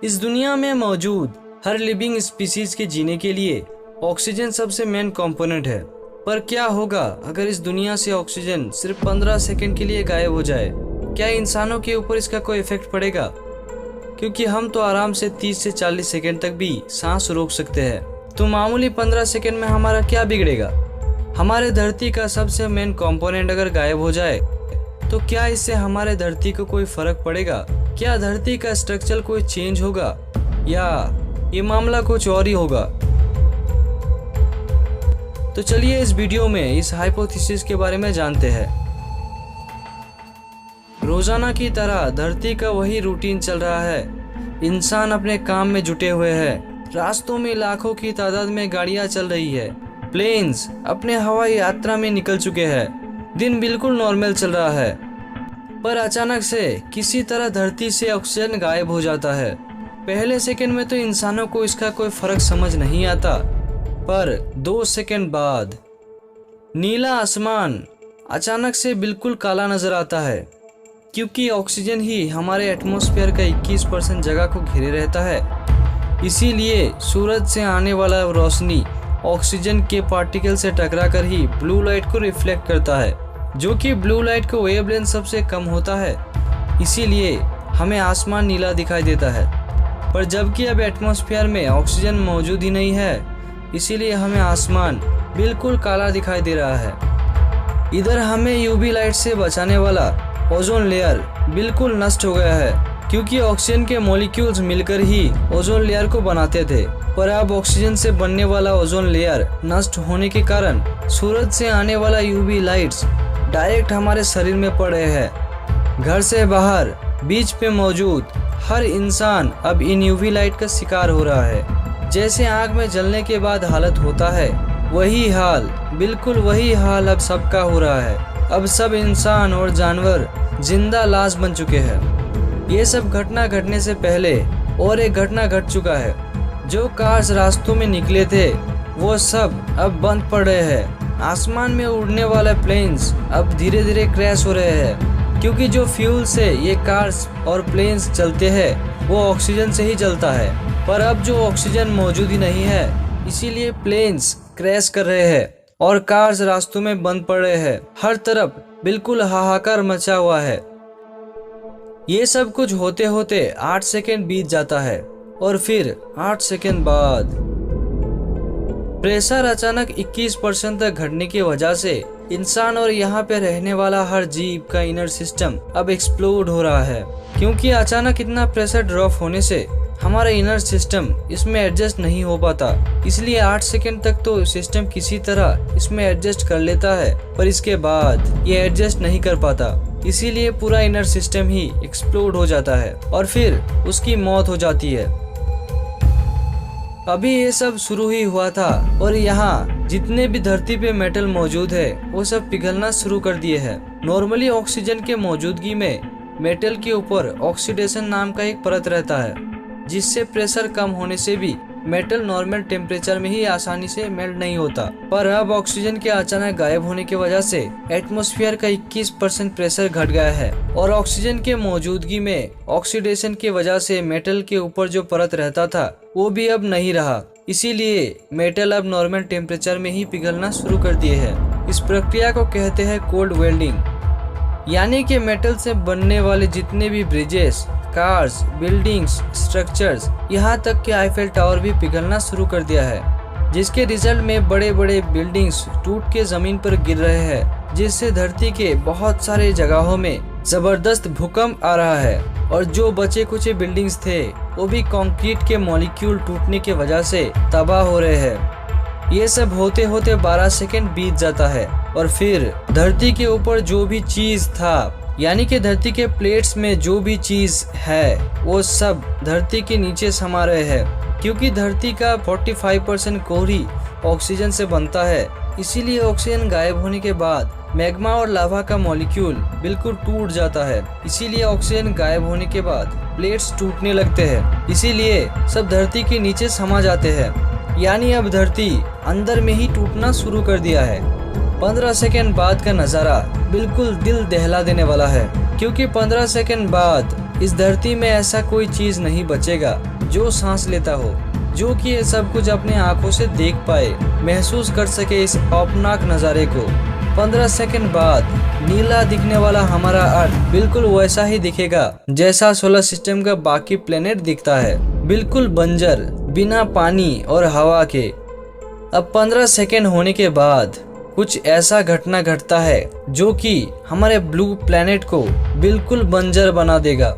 इस दुनिया में मौजूद हर लिविंग स्पीसीज के जीने के लिए ऑक्सीजन सबसे मेन कंपोनेंट है। पर क्या होगा अगर इस दुनिया से ऑक्सीजन सिर्फ 15 सेकंड के लिए गायब हो जाए? क्या इंसानों के ऊपर इसका कोई इफेक्ट पड़ेगा? क्योंकि हम तो आराम से 30 से 40 सेकंड तक भी सांस रोक सकते हैं, तो मामूली 15 सेकंड में हमारा क्या बिगड़ेगा? हमारे धरती का सबसे मेन कंपोनेंट अगर गायब हो जाए तो क्या इससे हमारे धरती को कोई फर्क पड़ेगा? क्या धरती का स्ट्रक्चर कोई चेंज होगा या ये मामला कुछ और ही होगा? तो चलिए इस वीडियो में इस हाइपोथेसिस के बारे में जानते हैं। रोजाना की तरह धरती का वही रूटीन चल रहा है। इंसान अपने काम में जुटे हुए हैं। रास्तों में लाखों की तादाद में गाड़ियां चल रही है। प्लेन्स अपने हवाई यात्रा में निकल चुके हैं। दिन बिल्कुल नॉर्मल चल रहा है, पर अचानक से किसी तरह धरती से ऑक्सीजन गायब हो जाता है। पहले सेकंड में तो इंसानों को इसका कोई फर्क समझ नहीं आता, पर 2 सेकंड बाद नीला आसमान अचानक से बिल्कुल काला नजर आता है, क्योंकि ऑक्सीजन ही हमारे एटमॉस्फेयर का 21% जगह को घेरे रहता है। इसीलिए सूरज से आने वाला रोशनी ऑक्सीजन के पार्टिकल से टकरा कर ही ब्लू लाइट को रिफ्लेक्ट करता है, जो कि ब्लू लाइट का वेवलेंथ सबसे कम होता है। इसीलिए हमें आसमान नीला दिखाई देता है। पर जबकि अब एटमॉस्फेयर में ऑक्सीजन मौजूद ही नहीं है, इसीलिए हमें आसमान बिल्कुल काला दिखाई दे रहा है। इधर हमें यूवी लाइट से बचाने वाला ओजोन लेयर बिल्कुल नष्ट हो गया है, क्योंकि ऑक्सीजन के मॉलिक्यूल्स मिलकर ही ओजोन लेयर को बनाते थे। पर अब ऑक्सीजन से बनने वाला ओजोन लेयर नष्ट होने के कारण सूरज से आने वाला यूवी लाइट्स डायरेक्ट हमारे शरीर में पड़ रहे हैं। घर से बाहर बीच पे मौजूद हर इंसान अब इन यूवी लाइट का शिकार हो रहा है। जैसे आग में जलने के बाद हालत होता है, वही हाल, बिल्कुल वही हाल अब सबका हो रहा है। अब सब इंसान और जानवर जिंदा लाश बन चुके हैं। ये सब घटना घटने से पहले और एक घटना घट चुका है। जो कार्स रास्तों में निकले थे वो सब अब बंद पड़ रहे हैं। आसमान में उड़ने वाले प्लेन्स अब धीरे धीरे क्रैश हो रहे हैं, क्योंकि जो फ्यूल से ये कार्स और प्लेन्स चलते हैं वो ऑक्सीजन से ही चलता है। पर अब जो ऑक्सीजन मौजूद ही नहीं है, इसीलिए प्लेन्स क्रैश कर रहे हैं और कार्स रास्तों में बंद पड़ रहे हैं। हर तरफ बिल्कुल हाहाकार मचा हुआ है। ये सब कुछ होते होते 8 सेकेंड बीत जाता है और फिर 8 सेकेंड बाद प्रेशर अचानक 21% तक घटने की वजह से इंसान और यहाँ पे रहने वाला हर जीव का इनर सिस्टम अब एक्सप्लोड हो रहा है। क्योंकि अचानक इतना प्रेशर ड्रॉप होने से हमारा इनर सिस्टम इसमें एडजस्ट नहीं हो पाता। इसलिए 8 सेकेंड तक तो सिस्टम किसी तरह इसमें एडजस्ट कर लेता है, पर इसके बाद ये एडजस्ट नहीं कर पाता। इसीलिए पूरा इनर सिस्टम ही एक्सप्लोड हो जाता है और फिर उसकी मौत हो जाती है। अभी ये सब शुरू ही हुआ था और यहाँ जितने भी धरती पे मेटल मौजूद है वो सब पिघलना शुरू कर दिए हैं। नॉर्मली ऑक्सीजन के मौजूदगी में मेटल के ऊपर ऑक्सीडेशन नाम का एक परत रहता है, जिससे प्रेशर कम होने से भी मेटल नॉर्मल टेम्परेचर में ही आसानी से मेल्ट नहीं होता। पर अब ऑक्सीजन के अचानक गायब होने की वजह से एटमॉस्फेयर का 21% प्रेशर घट गया है और ऑक्सीजन के मौजूदगी में ऑक्सीडेशन की वजह से मेटल के ऊपर जो परत रहता था वो भी अब नहीं रहा। इसीलिए मेटल अब नॉर्मल टेम्परेचर में ही पिघलना शुरू कर दिए है। इस प्रक्रिया को कहते हैं कोल्ड वेल्डिंग, यानी कि मेटल से बनने वाले जितने भी ब्रिजेस, कार्स, बिल्डिंग्स, स्ट्रक्चर्स, यहाँ तक कि आईफेल टावर भी पिघलना शुरू कर दिया है, जिसके रिजल्ट में बड़े बड़े बिल्डिंग्स टूट के जमीन पर गिर रहे हैं, जिससे धरती के बहुत सारे जगहों में जबरदस्त भूकंप आ रहा है। और जो बचे कुछ बिल्डिंग्स थे वो भी कंक्रीट के मॉलिक्यूल टूटने की वजह से तबाह हो रहे हैं। ये सब होते होते 12 सेकेंड बीत जाता है और फिर धरती के ऊपर जो भी चीज था, यानी कि धरती के प्लेट्स में जो भी चीज है वो सब धरती के नीचे समा रहे हैं। क्योंकि धरती का 45% कोर ही ऑक्सीजन से बनता है, इसीलिए ऑक्सीजन गायब होने के बाद मैग्मा और लावा का मॉलिक्यूल बिल्कुल टूट जाता है। इसीलिए ऑक्सीजन गायब होने के बाद प्लेट्स टूटने लगते हैं, इसीलिए सब धरती के नीचे समा जाते हैं। यानी अब धरती अंदर में ही टूटना शुरू कर दिया है। 15 सेकेंड बाद का नज़ारा बिल्कुल दिल दहला देने वाला है, क्योंकि 15 सेकेंड बाद इस धरती में ऐसा कोई चीज नहीं बचेगा जो सांस लेता हो, जो कि ये सब कुछ अपने आंखों से देख पाए, महसूस कर सके इस औपनाक नज़ारे को। 15 सेकंड बाद नीला दिखने वाला हमारा अर्थ बिल्कुल वैसा ही दिखेगा जैसा सोलर सिस्टम का बाकी प्लेनेट दिखता है, बिल्कुल बंजर, बिना पानी और हवा के। अब 15 सेकंड होने के बाद कुछ ऐसा घटना घटता है जो कि हमारे ब्लू प्लेनेट को बिल्कुल बंजर बना देगा।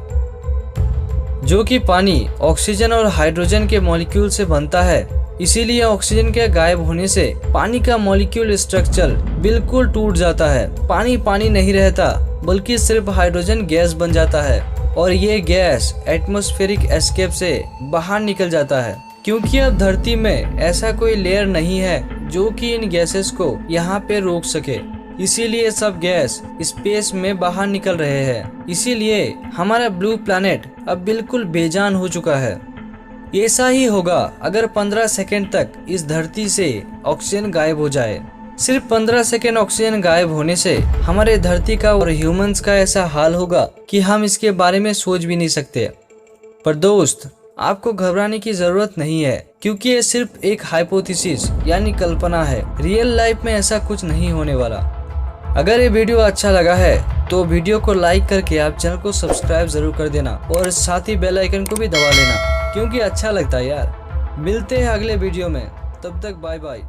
जो कि पानी ऑक्सीजन और हाइड्रोजन के मॉलिक्यूल से बनता है, इसीलिए ऑक्सीजन के गायब होने से पानी का मॉलिक्यूल स्ट्रक्चर बिल्कुल टूट जाता है। पानी पानी नहीं रहता बल्कि सिर्फ हाइड्रोजन गैस बन जाता है और ये गैस एटमॉस्फेरिक एस्केप से बाहर निकल जाता है, क्योंकि अब धरती में ऐसा कोई लेयर नहीं है जो कि इन गैसेस को यहाँ पे रोक सके। इसीलिए सब गैस स्पेस में बाहर निकल रहे हैं। इसीलिए हमारा ब्लू प्लैनेट अब बिल्कुल बेजान हो चुका है। ऐसा ही होगा अगर 15 सेकंड तक इस धरती से ऑक्सीजन गायब हो जाए। सिर्फ 15 सेकंड ऑक्सीजन गायब होने से हमारे धरती का और ह्यूमंस का ऐसा हाल होगा कि हम इसके बारे में सोच भी नहीं सकते। पर दोस्त, आपको घबराने की जरूरत नहीं है, क्योंकि ये सिर्फ एक हाइपोथेसिस यानी कल्पना है। रियल लाइफ में ऐसा कुछ नहीं होने वाला। अगर ये वीडियो अच्छा लगा है तो वीडियो को लाइक करके आप चैनल को सब्सक्राइब जरूर कर देना और साथ ही बेल आइकन को भी दबा लेना, क्योंकि अच्छा लगता है यार। मिलते हैं अगले वीडियो में, तब तक बाय बाय।